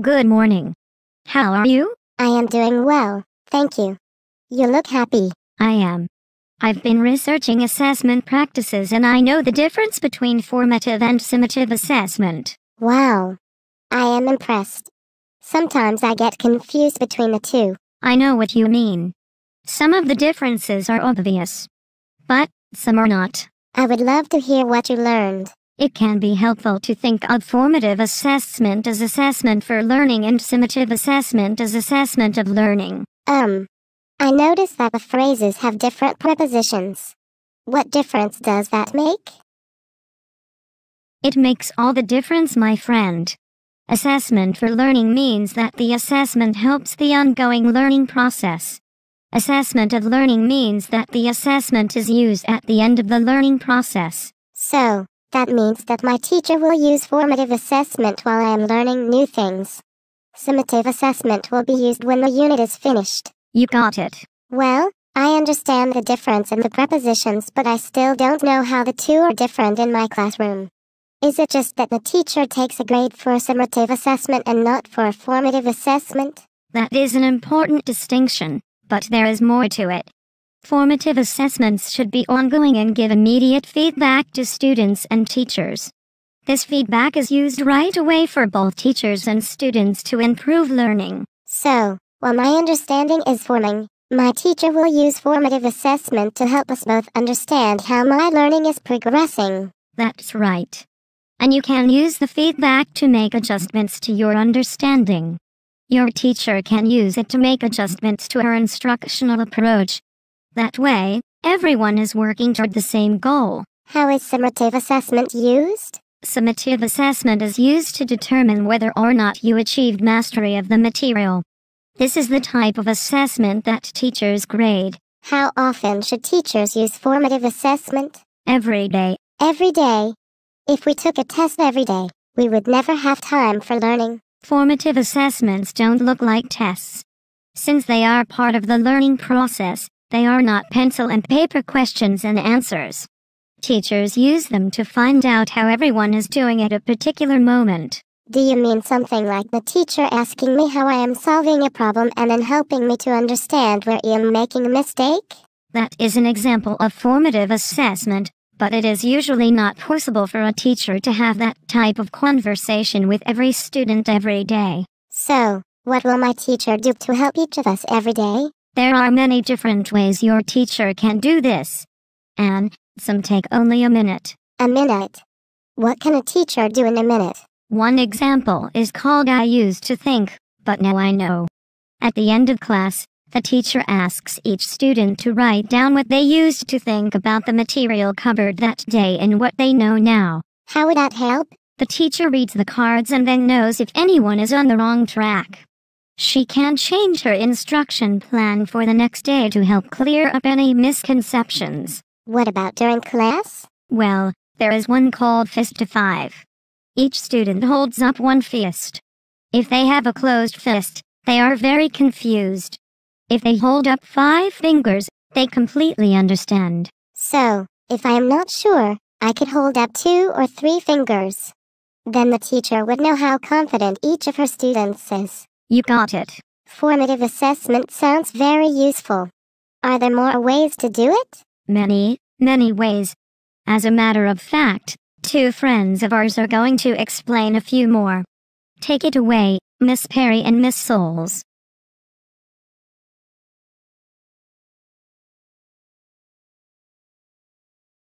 Good morning. How are you? I am doing well, thank you. You look happy. I am. I've been researching assessment practices and I know the difference between formative and summative assessment. Wow. I am impressed. Sometimes I get confused between the two. I know what you mean. Some of the differences are obvious, but some are not. I would love to hear what you learned. It can be helpful to think of formative assessment as assessment for learning and summative assessment as assessment of learning. I noticed that the phrases have different prepositions. What difference does that make? It makes all the difference, my friend. Assessment for learning means that the assessment helps the ongoing learning process. Assessment of learning means that the assessment is used at the end of the learning process. So, that means that my teacher will use formative assessment while I am learning new things. Summative assessment will be used when the unit is finished. You got it. Well, I understand the difference in the prepositions, but I still don't know how the two are different in my classroom. Is it just that the teacher takes a grade for a summative assessment and not for a formative assessment? That is an important distinction, but there is more to it. Formative assessments should be ongoing and give immediate feedback to students and teachers. This feedback is used right away for both teachers and students to improve learning. So, while my understanding is forming, my teacher will use formative assessment to help us both understand how my learning is progressing. That's right. And you can use the feedback to make adjustments to your understanding. Your teacher can use it to make adjustments to her instructional approach. That way, everyone is working toward the same goal. How is summative assessment used? Summative assessment is used to determine whether or not you achieved mastery of the material. This is the type of assessment that teachers grade. How often should teachers use formative assessment? Every day. Every day? If we took a test every day, we would never have time for learning. Formative assessments don't look like tests. Since they are part of the learning process, they are not pencil and paper questions and answers. Teachers use them to find out how everyone is doing at a particular moment. Do you mean something like the teacher asking me how I am solving a problem and then helping me to understand where I am making a mistake? That is an example of formative assessment, but it is usually not possible for a teacher to have that type of conversation with every student every day. So, what will my teacher do to help each of us every day? There are many different ways your teacher can do this. And some take only a minute. A minute? What can a teacher do in a minute? One example is called I used to think, but now I know. At the end of class, the teacher asks each student to write down what they used to think about the material covered that day and what they know now. How would that help? The teacher reads the cards and then knows if anyone is on the wrong track. She can change her instruction plan for the next day to help clear up any misconceptions. What about during class? Well, there is one called Fist to 5. Each student holds up one fist. If they have a closed fist, they are very confused. If they hold up 5 fingers, they completely understand. So, if I am not sure, I could hold up 2 or 3 fingers. Then the teacher would know how confident each of her students is. You got it. Formative assessment sounds very useful. Are there more ways to do it? Many ways. As a matter of fact, 2 friends of ours are going to explain a few more. Take it away, Miss Perry and Miss Souls.